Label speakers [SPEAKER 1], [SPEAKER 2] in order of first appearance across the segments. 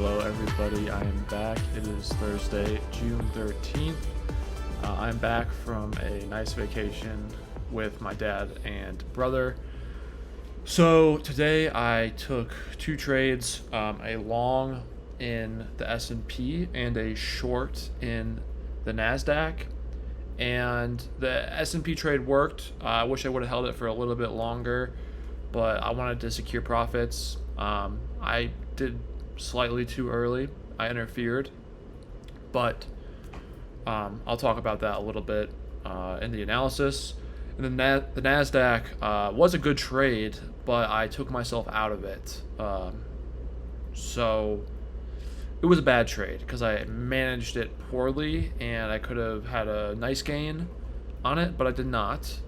[SPEAKER 1] Hello, everybody. I am back. It is Thursday, June 13th. I'm back from a nice vacation with my dad and brother. So today I took two trades, a long in the S&P and a short in the NASDAQ. And the S&P trade worked. I wish I would have held it for a little bit longer, but I wanted to secure profits. I did slightly too early. I interfered, but I'll talk about that a little bit in the analysis. And then the NASDAQ was a good trade, but I took myself out of it. So it was a bad trade because I managed it poorly and I could have had a nice gain on it, but I did not.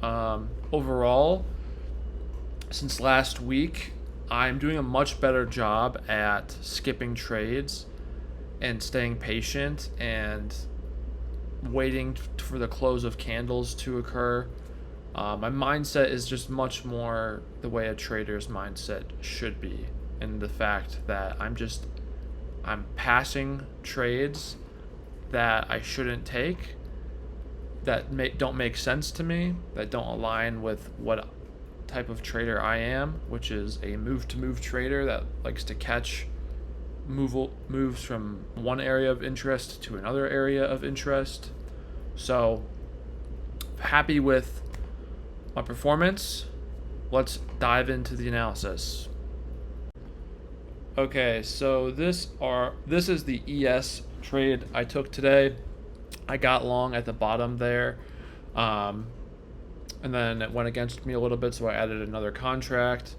[SPEAKER 1] Overall, since last week, I'm doing a much better job at skipping trades and staying patient and waiting for the close of candles to occur. My mindset is just much more the way a trader's mindset should be, and the fact that I'm passing trades that I shouldn't take, that don't make sense to me, that don't align with what type of trader I am, which is a move-to-move trader that likes to catch moves from one area of interest to another area of interest. So, happy with my performance. Let's dive into the analysis. Okay, so this is the ES trade I took today. I got long at the bottom there. And then it went against me a little bit, so I added another contract.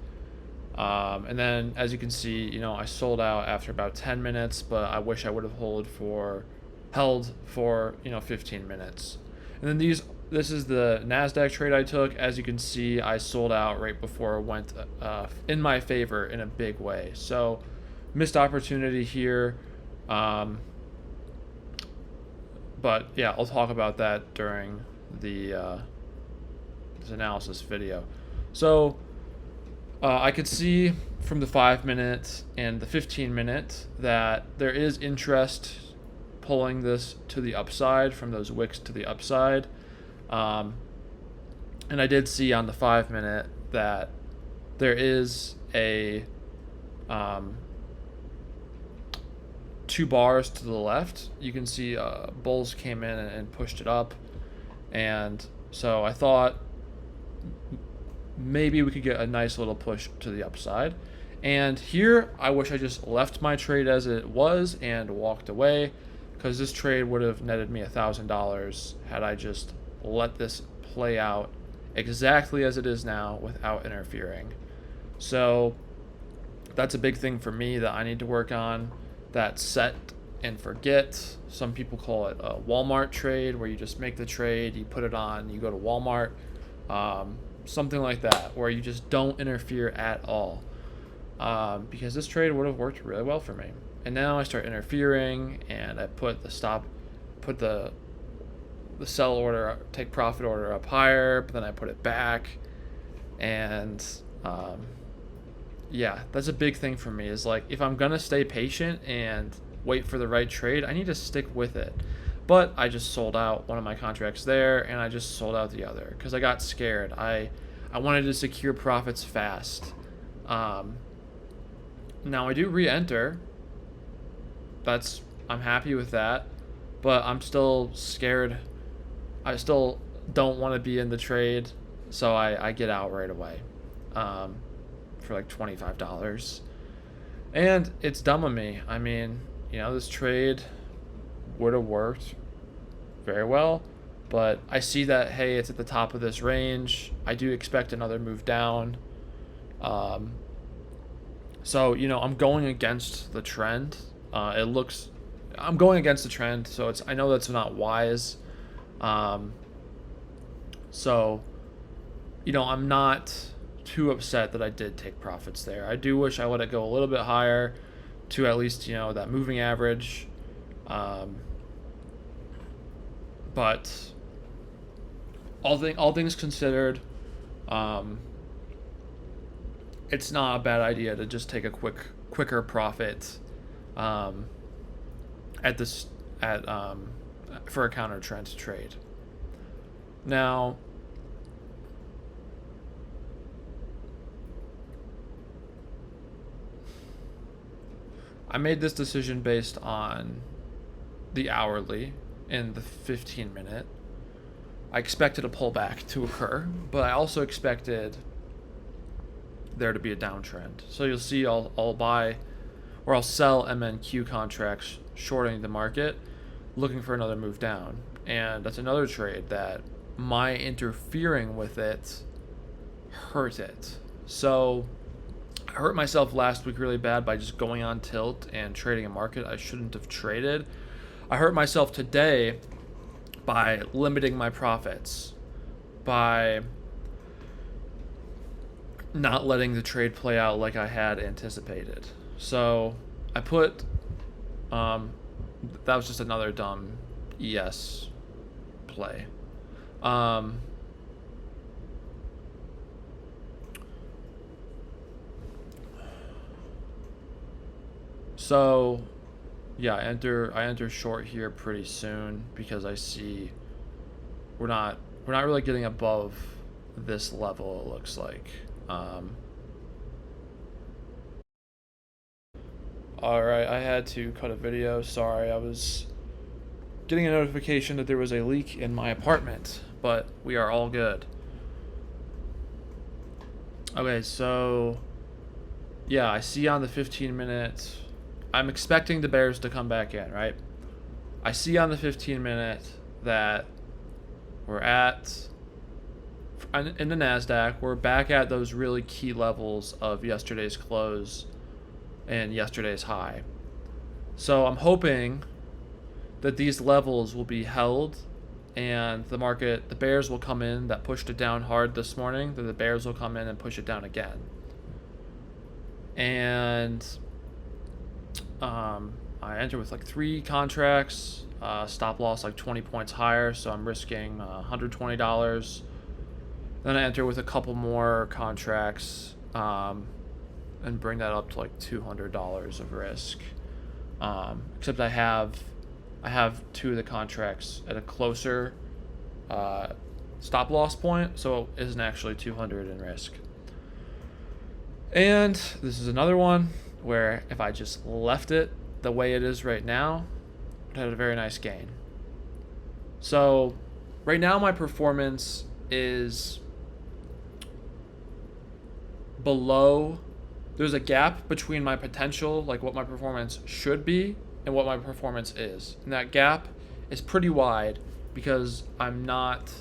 [SPEAKER 1] And then, as you can see, I sold out after about 10 minutes, but I wish I would have held for 15 minutes. And then this is the NASDAQ trade I took. As you can see, I sold out right before it went in my favor in a big way. So, missed opportunity here. But yeah, I'll talk about that during the this analysis video. So I could see from the 5-minute and the 15-minute that there is interest pulling this to the upside, from those wicks to the upside. And I did see on the 5-minute that there is a 2 bars to the left. You can see bulls came in and pushed it up, and so I thought maybe we could get a nice little push to the upside. And here, I wish I just left my trade as it was and walked away, because this trade would have netted me $1,000 had I just let this play out exactly as it is now without interfering. So that's a big thing for me that I need to work on. That set and forget. Some people call it a Walmart trade, where you just make the trade, you put it on, you go to Walmart. Something like that, where you just don't interfere at all, because this trade would have worked really well for me. And now I start interfering, and I put the sell order, take profit order up higher, but then I put it back. And yeah, that's a big thing for me, is like, if I'm gonna stay patient and wait for the right trade, I need to stick with it. But I just sold out one of my contracts there, and I just sold out the other because I got scared. I wanted to secure profits fast. Now I do re-enter. I'm happy with that, but I'm still scared. I still don't want to be in the trade, so I get out right away for like $25. And it's dumb of me. I mean, this trade would have worked very well, but I see that, hey, it's at the top of this range. I do expect another move down. So I'm going against the trend. I'm going against the trend, so I know that's not wise. So I'm not too upset that I did take profits there. I do wish I let it go a little bit higher to at least that moving average. But all things considered, it's not a bad idea to just take a quicker profit um, at this at for a counter trend trade. Now, I made this decision based on the hourly and the 15-minute. I expected a pullback to occur, but I also expected there to be a downtrend. So you'll see I'll buy or I'll sell MNQ contracts shorting the market, looking for another move down. And that's another trade that my interfering with it hurt it. So I hurt myself last week really bad by just going on tilt and trading a market I shouldn't have traded. I hurt myself today by limiting my profits, by not letting the trade play out like I had anticipated. So I put, that was just another dumb ES play. So yeah, I enter short here pretty soon because I see we're not really getting above this level, it looks like. Alright, I had to cut a video. Sorry, I was getting a notification that there was a leak in my apartment, but we are all good. Okay, so yeah, I see on the 15-minute, I'm expecting the bears to come back in, right? I see on the 15-minute that we're at, in the NASDAQ, we're back at those really key levels of yesterday's close and yesterday's high. So I'm hoping that these levels will be held and the bears will come in that pushed it down hard this morning, that the bears will come in and push it down again. And I enter with like 3 contracts, stop loss like 20 points higher, so I'm risking $120. Then I enter with a couple more contracts and bring that up to like $200 of risk. Except I have 2 of the contracts at a closer stop loss point, so it isn't actually 200 in risk. And this is another one where if I just left it the way it is right now, it had a very nice gain. So right now my performance is below, there's a gap between my potential, like what my performance should be, and what my performance is. And that gap is pretty wide because I'm not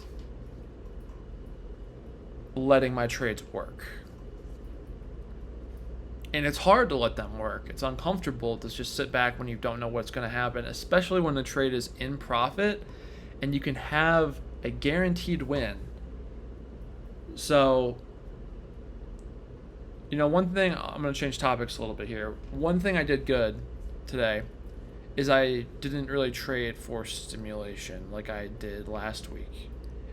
[SPEAKER 1] letting my trades work. And it's hard to let them work. It's uncomfortable to just sit back when you don't know what's going to happen, especially when the trade is in profit and you can have a guaranteed win. So, one thing, I'm going to change topics a little bit here. One thing I did good today is I didn't really trade for stimulation like I did last week.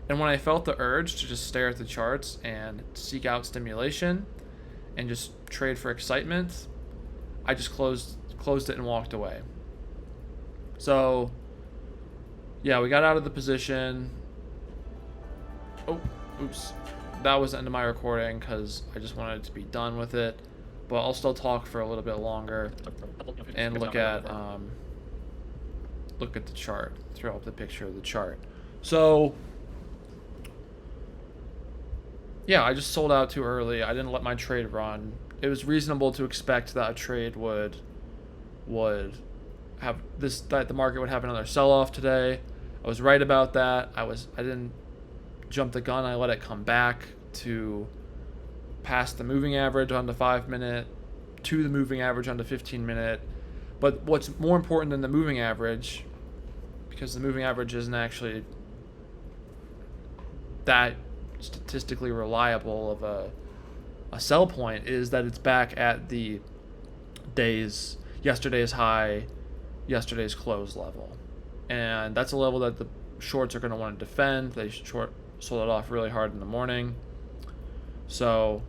[SPEAKER 1] And when I felt the urge to just stare at the charts and seek out stimulation and just trade for excitement, I just closed it and walked away. So, yeah, we got out of the position. Oh, oops. That was the end of my recording because I just wanted to be done with it. But I'll still talk for a little bit longer and look at the chart. Throw up the picture of the chart. So, yeah, I just sold out too early. I didn't let my trade run. It was reasonable to expect that a trade would have this, that the market would have another sell-off today. I was right about that. I didn't jump the gun. I let it come back to past the moving average on the 5-minute, to the moving average on the 15-minute. But what's more important than the moving average, because the moving average isn't actually that statistically reliable of a sell point, is that it's back at the yesterday's high, yesterday's close level. And that's a level that the shorts are going to want to defend. They sold it off really hard in the morning. So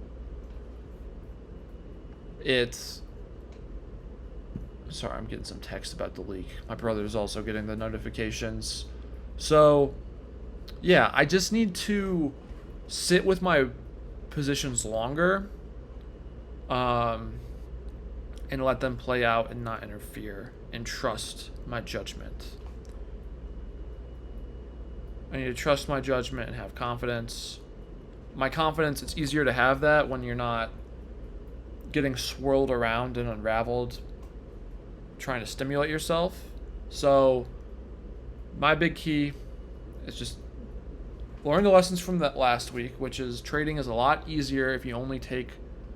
[SPEAKER 1] it's Sorry, I'm getting some text about the leak. My brother's also getting the notifications. So, yeah, I just need to sit with my positions longer, and let them play out and not interfere, and trust my judgment. I need to trust my judgment and have confidence. My confidence, it's easier to have that when you're not getting swirled around and unraveled trying to stimulate yourself. So my big key is just learn the lessons from that last week, which is trading is a lot easier if you only take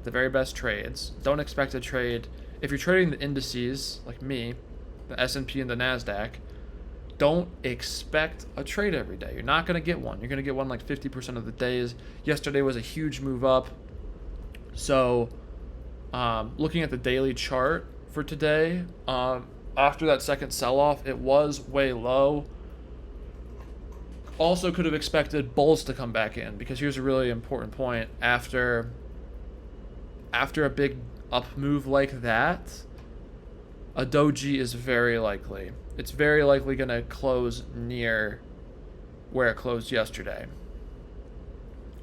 [SPEAKER 1] the very best trades. Don't expect a trade. If you're trading the indices, like me, the S&P and the NASDAQ, don't expect a trade every day. You're not going to get one. You're going to get one like 50% of the days. Yesterday was a huge move up. So looking at the daily chart for today, after that second sell-off, it was way low. Also could have expected bulls to come back in, because here's a really important point. After a big up move like that, a doji is very likely. It's very likely going to close near where it closed yesterday,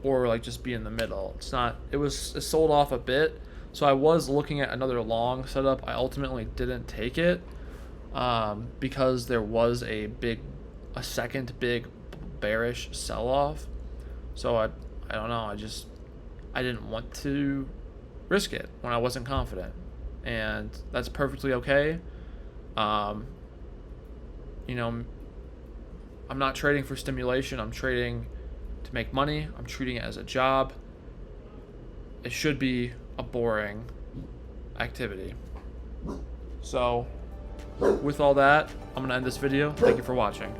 [SPEAKER 1] or like just be in the middle. It sold off a bit, so I was looking at another long setup. I ultimately didn't take it because there was a second big bearish sell-off. So I don't know, I didn't want to risk it when I wasn't confident, and that's perfectly okay. I'm not trading for stimulation. I'm trading to make money. I'm treating it as a job. It should be a boring activity. So with all that, I'm going to end this video. Thank you for watching.